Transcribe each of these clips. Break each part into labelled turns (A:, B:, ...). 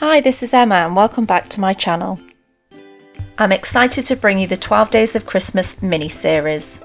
A: Hi, this is Emma and welcome back to my channel. I'm excited to bring you the 12 Days of Christmas mini-series.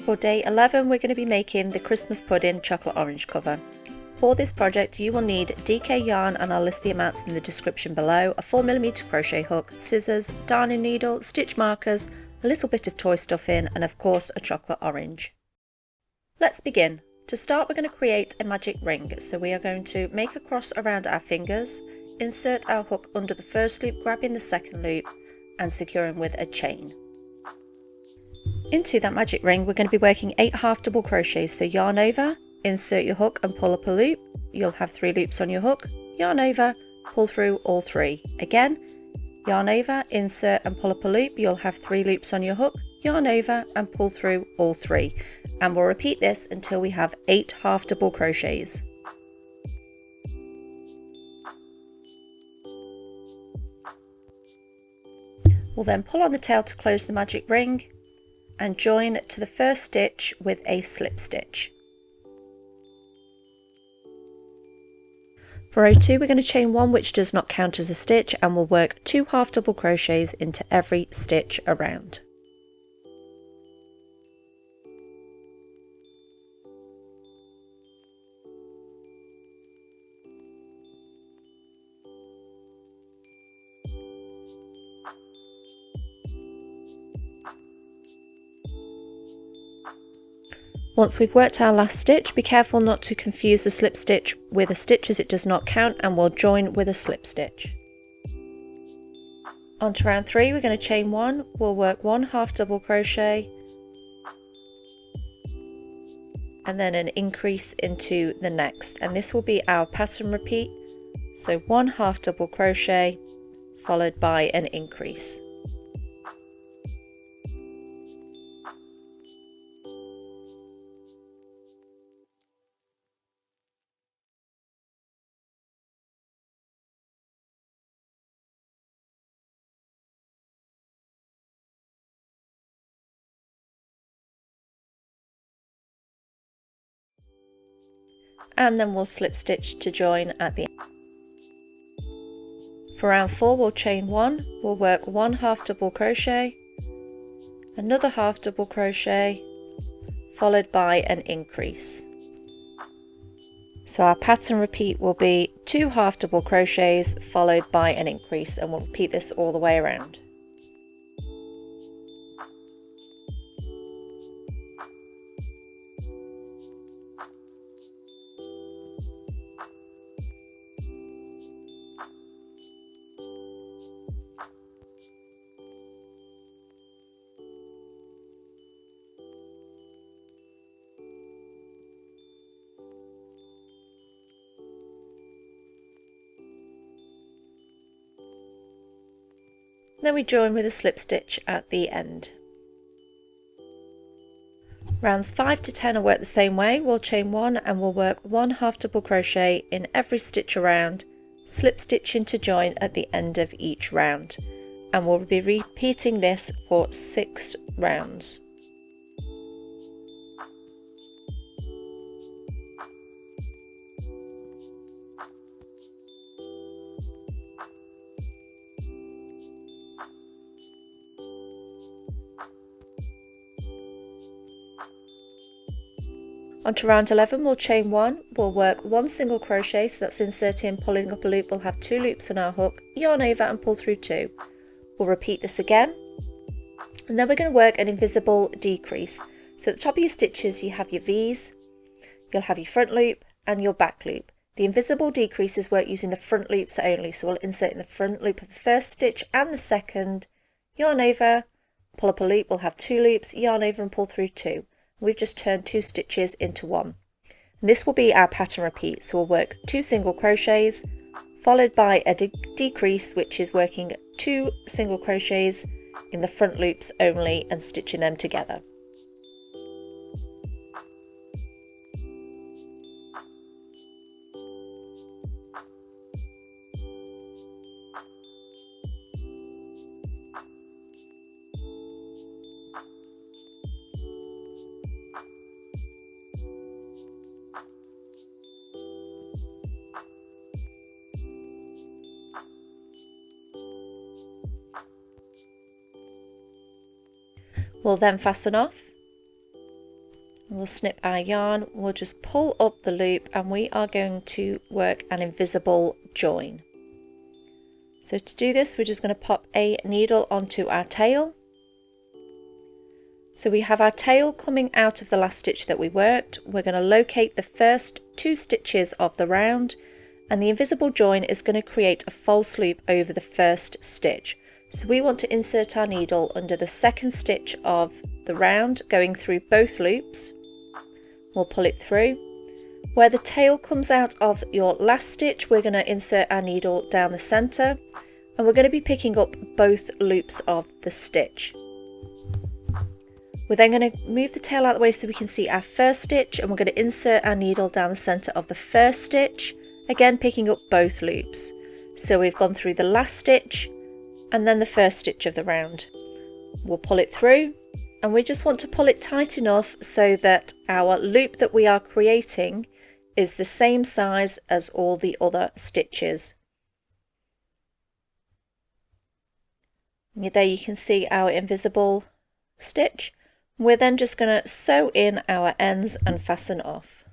A: For day 11 we're going to be making the Christmas pudding chocolate orange cover. For this project you will need DK yarn, and I'll list the amounts in the description below, a 4mm crochet hook, scissors, darning needle, stitch markers, a little bit of toy stuffing and of course a chocolate orange. Let's begin. To start we're going to create a magic ring, so we are going to make a cross around our fingers, insert our hook under the first loop, grabbing the second loop and securing with a chain. Into that magic ring we're going to be working 8 half double crochets, so yarn over, insert your hook and pull up a loop. You'll have 3 loops on your hook, yarn over, pull through all 3. Again, yarn over, insert and pull up a loop. You'll have 3 loops on your hook, yarn over and pull through all 3. And we'll repeat this until we have 8 half double crochets. We'll then pull on the tail to close the magic ring and join to the first stitch with a slip stitch. For row 2 we're going to chain 1, which does not count as a stitch, and we'll work 2 half double crochets into every stitch around. Once we've worked our last stitch, be careful not to confuse the slip stitch with a stitch, as it does not count, and we'll join with a slip stitch. On to round 3 we're going to chain 1, we'll work 1 half double crochet and then an increase into the next, and this will be our pattern repeat, so 1 half double crochet followed by an increase. And then we'll slip stitch to join at the end. For round 4 we'll chain 1, we'll work 1 half double crochet, another half double crochet followed by an increase. So our pattern repeat will be 2 half double crochets followed by an increase, and we'll repeat this all the way around. Then we join with a slip stitch at the end. Rounds 5 to 10 will work the same way. We'll chain 1 and we'll work 1 half double crochet in every stitch around, slip stitch into join at the end of each round, and we'll be repeating this for 6 rounds. On to round 11 we'll chain 1, we'll work 1 single crochet, so that's inserting, pulling up a loop. We'll have 2 loops on our hook, yarn over and pull through 2. We'll repeat this again, and then we're going to work an invisible decrease. So at the top of your stitches you have your V's, you'll have your front loop and your back loop. The invisible decreases work using the front loops only, so we'll insert in the front loop of the first stitch and the second, yarn over, pull up a loop, we'll have 2 loops, yarn over and pull through 2. We've just turned 2 stitches into 1. And this will be our pattern repeat, so we'll work 2 single crochets followed by a decrease, which is working 2 single crochets in the front loops only and stitching them together. We'll then fasten off. We'll snip our yarn, we'll just pull up the loop and we are going to work an invisible join. So to do this, we're just going to pop a needle onto our tail. So we have our tail coming out of the last stitch that we worked. We're going to locate the first 2 stitches of the round, and the invisible join is going to create a false loop over the first stitch. So we want to insert our needle under the second stitch of the round, going through both loops. We'll pull it through. Where the tail comes out of your last stitch, we're going to insert our needle down the centre, and we're going to be picking up both loops of the stitch. We're then going to move the tail out of the way so we can see our first stitch, and we're going to insert our needle down the centre of the first stitch, again picking up both loops. So we've gone through the last stitch and then the first stitch of the round. We'll pull it through, and we just want to pull it tight enough so that our loop that we are creating is the same size as all the other stitches. And there you can see our invisible stitch. We're then just going to sew in our ends and fasten off.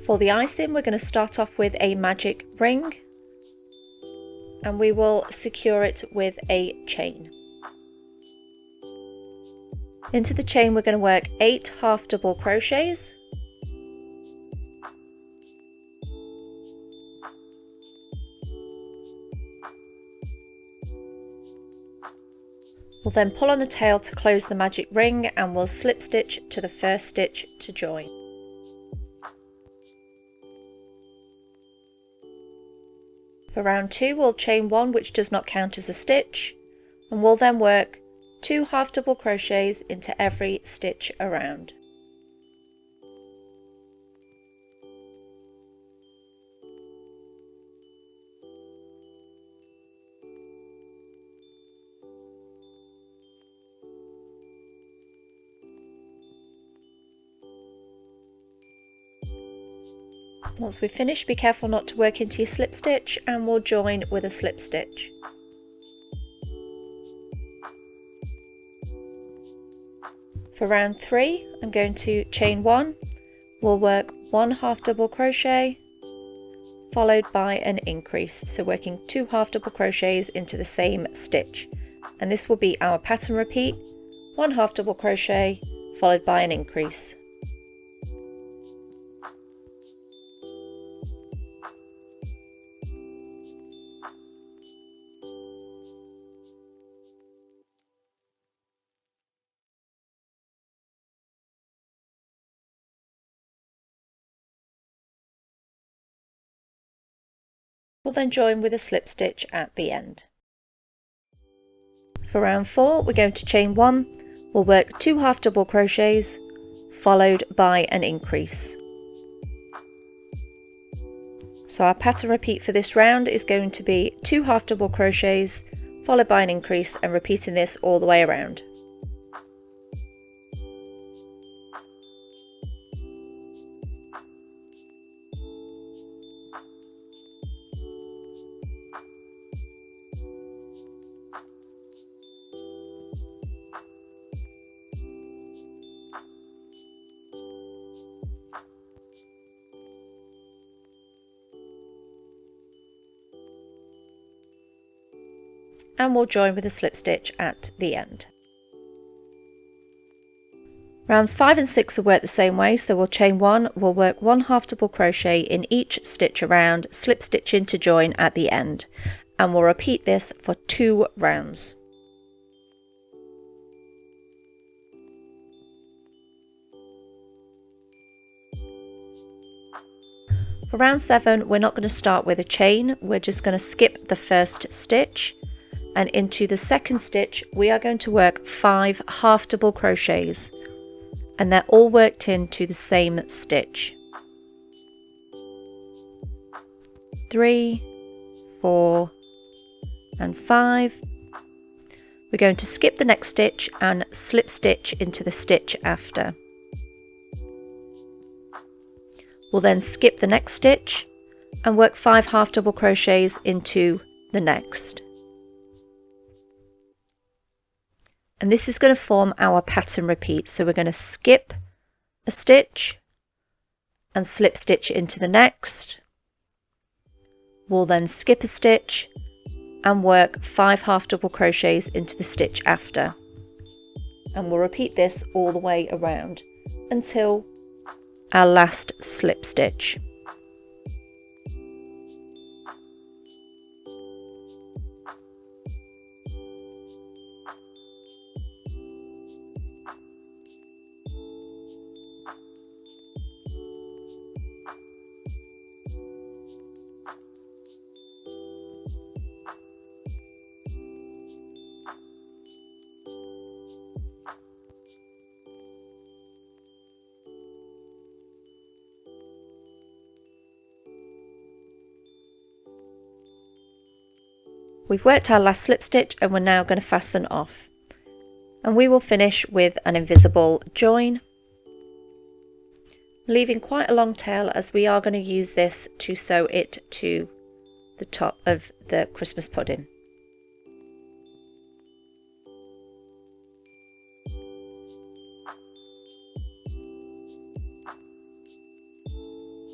A: For the icing, we're going to start off with a magic ring, and we will secure it with a chain. Into the chain we're going to work 8 half double crochets. We'll then pull on the tail to close the magic ring, and we'll slip stitch to the first stitch to join. For round 2, we'll chain 1, which does not count as a stitch, and we'll then work 2 half double crochets into every stitch around. Once we've finished, be careful not to work into your slip stitch, and we'll join with a slip stitch. For round 3, I'm going to chain 1, we'll work 1 half double crochet followed by an increase, so working 2 half double crochets into the same stitch, and this will be our pattern repeat: 1 half double crochet followed by an increase. We'll then join with a slip stitch at the end. For round 4, we're going to chain 1, we'll work 2 half double crochets followed by an increase. So our pattern repeat for this round is going to be 2 half double crochets followed by an increase, and repeating this all the way around. And we'll join with a slip stitch at the end. Rounds 5 and 6 will work the same way, so we'll chain 1, we'll work 1 half double crochet in each stitch around, slip stitch in to join at the end, and we'll repeat this for 2 rounds. For round 7, we're not going to start with a chain, we're just going to skip the first stitch, and into the second stitch we are going to work 5 half double crochets, and they're all worked into the same stitch. 3, 4 and 5. We're going to skip the next stitch and slip stitch into the stitch after. We'll then skip the next stitch and work 5 half double crochets into the next. And this is going to form our pattern repeat. So we're going to skip a stitch and slip stitch into the next. We'll then skip a stitch and work 5 half double crochets into the stitch after. And we'll repeat this all the way around until our last slip stitch. We've worked our last slip stitch and we're now going to fasten off. And we will finish with an invisible join, leaving quite a long tail as we are going to use this to sew it to the top of the Christmas pudding.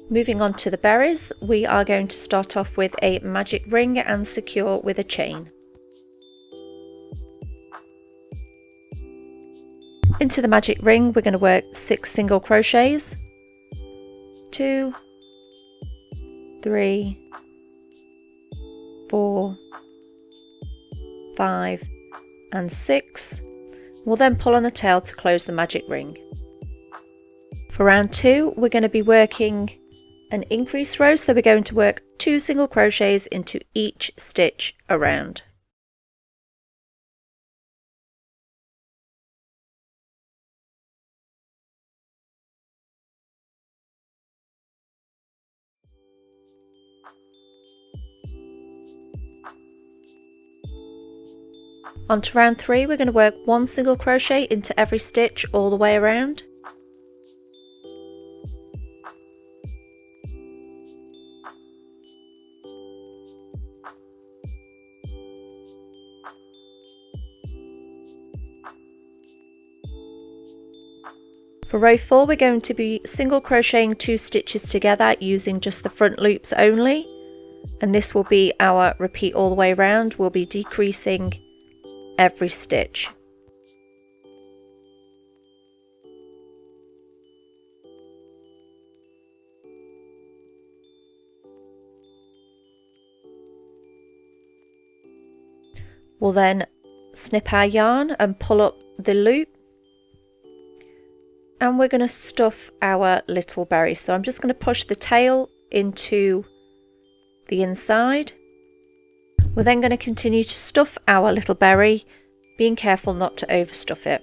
A: Moving on to the berries, we are going to start off with a magic ring and secure with a chain. Into the magic ring we're going to work 6 single crochets, 2, 3, 4, 5 and 6. We'll then pull on the tail to close the magic ring. For round 2 we're going to be working an increased row, so we're going to work 2 single crochets into each stitch around. On to round 3, we're going to work 1 single crochet into every stitch all the way around. For row 4 we're going to be single crocheting 2 stitches together using just the front loops only, and this will be our repeat all the way around. We'll be decreasing every stitch. We'll then snip our yarn and pull up the loop, and we're going to stuff our little berry. So I'm just going to push the tail into the inside. We're then going to continue to stuff our little berry, being careful not to overstuff it.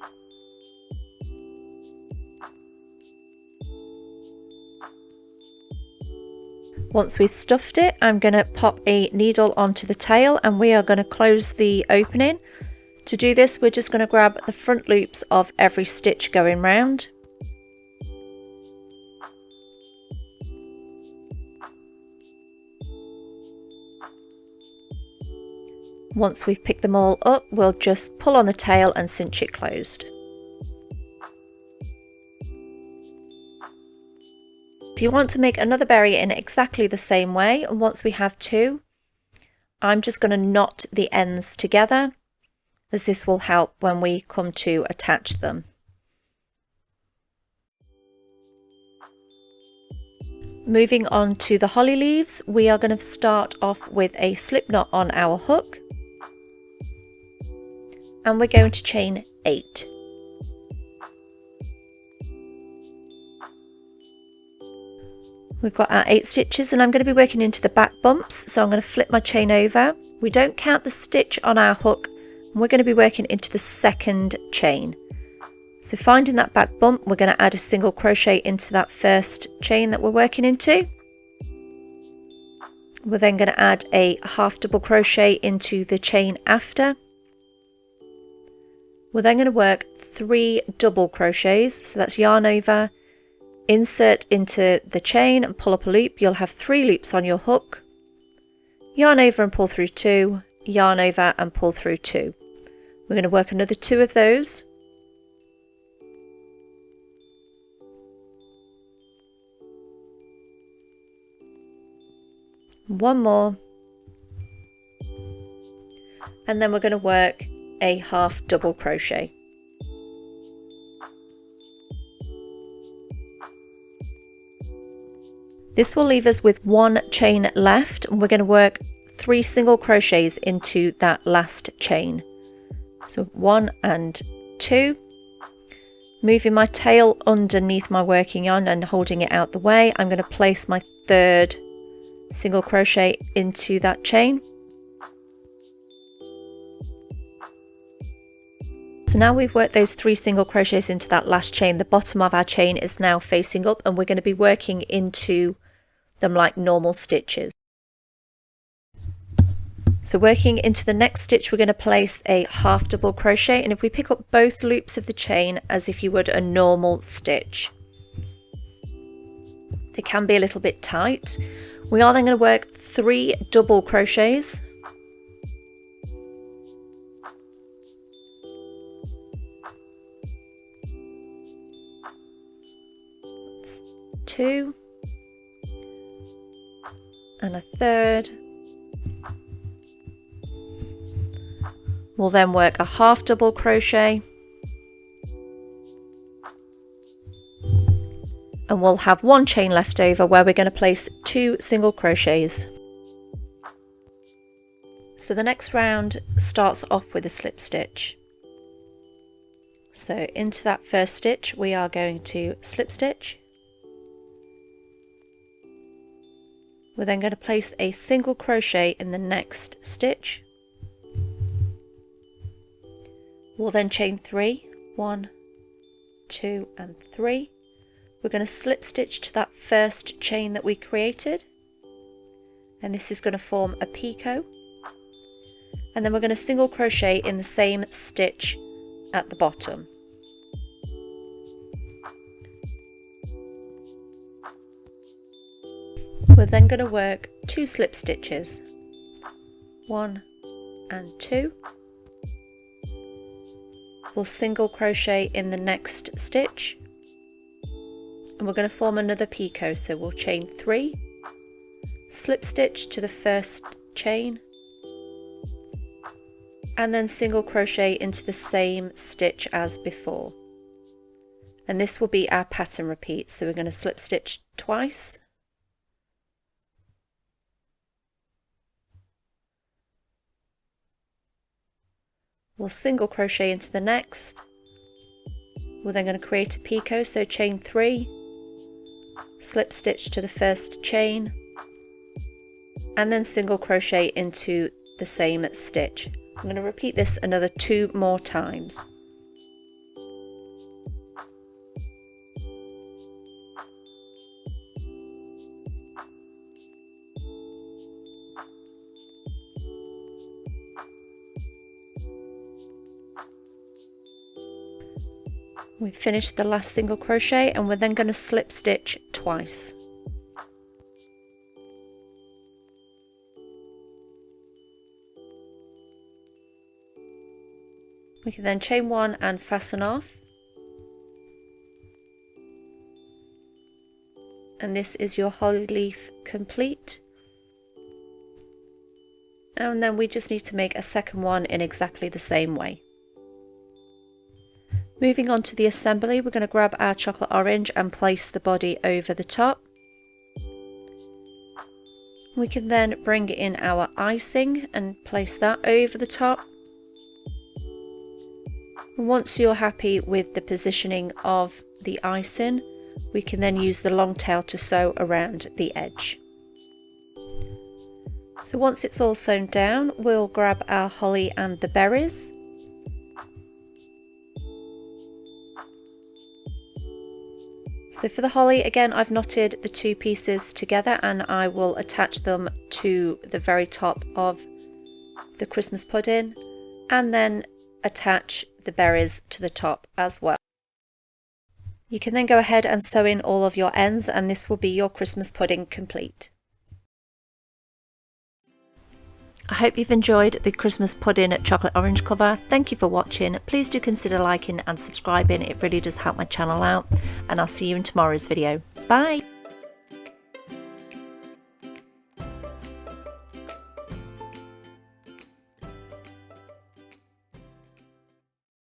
A: Once we've stuffed it, I'm going to pop a needle onto the tail and we are going to close the opening. To do this, we're just going to grab the front loops of every stitch going round. Once we've picked them all up, we'll just pull on the tail and cinch it closed. If you want to make another berry in exactly the same way, and once we have 2, I'm just going to knot the ends together, as this will help when we come to attach them. Moving on to the holly leaves, we are going to start off with a slip knot on our hook, and we're going to chain 8. We've got our 8 stitches, and I'm going to be working into the back bumps, so I'm going to flip my chain over. We don't count the stitch on our hook, and we're going to be working into the second chain. So finding that back bump, we're going to add a single crochet into that first chain that we're working into. We're then going to add a half double crochet into the chain after. We're then going to work 3 double crochets, so that's yarn over, insert into the chain and pull up a loop. You'll have 3 loops on your hook. Yarn over and pull through 2, yarn over and pull through 2. We're going to work another 2 of those. One more. And then we're going to work a half double crochet. This will leave us with 1 chain left, and we're going to work 3 single crochets into that last chain. So 1 and 2. Moving my tail underneath my working yarn and holding it out the way, I'm going to place my 3rd single crochet into that chain. So now we've worked those 3 single crochets into that last chain, the bottom of our chain is now facing up, and we're going to be working into them like normal stitches. So working into the next stitch, we're going to place a half double crochet, and if we pick up both loops of the chain as if you would a normal stitch, they can be a little bit tight. We are then going to work 3 double crochets. That's 2 and a 3rd. We'll then work a half double crochet, and we'll have 1 chain left over where we're going to place 2 single crochets. So the next round starts off with a slip stitch. So into that first stitch we are going to slip stitch. We're then going to place a single crochet in the next stitch. We'll then chain 3, 1, 2 and 3. We're going to slip stitch to that first chain that we created, and this is going to form a picot, and then we're going to single crochet in the same stitch at the bottom. We're then going to work 2 slip stitches, 1 and 2. We'll single crochet in the next stitch, and we're going to form another picot, so we'll chain 3, slip stitch to the first chain, and then single crochet into the same stitch as before. And this will be our pattern repeat, so we're going to slip stitch twice, we'll single crochet into the next, we're then going to create a picot, so chain 3, slip stitch to the first chain, and then single crochet into the same stitch. I'm going to repeat this another 2 more times. We've finished the last single crochet, and we're then going to slip stitch twice. We can then chain 1 and fasten off, and this is your holly leaf complete. And then we just need to make a second one in exactly the same way. Moving on to the assembly, we're going to grab our chocolate orange and place the body over the top. We can then bring in our icing and place that over the top. Once you're happy with the positioning of the icing, we can then use the long tail to sew around the edge. So once it's all sewn down, we'll grab our holly and the berries. So for the holly, again, I've knotted the 2 pieces together, and I will attach them to the very top of the Christmas pudding, and then attach the berries to the top as well. You can then go ahead and sew in all of your ends, and this will be your Christmas pudding complete. I hope you've enjoyed the Christmas pudding chocolate orange cover. Thank you for watching. Please do consider liking and subscribing. It really does help my channel out, and I'll see you in tomorrow's video. Bye!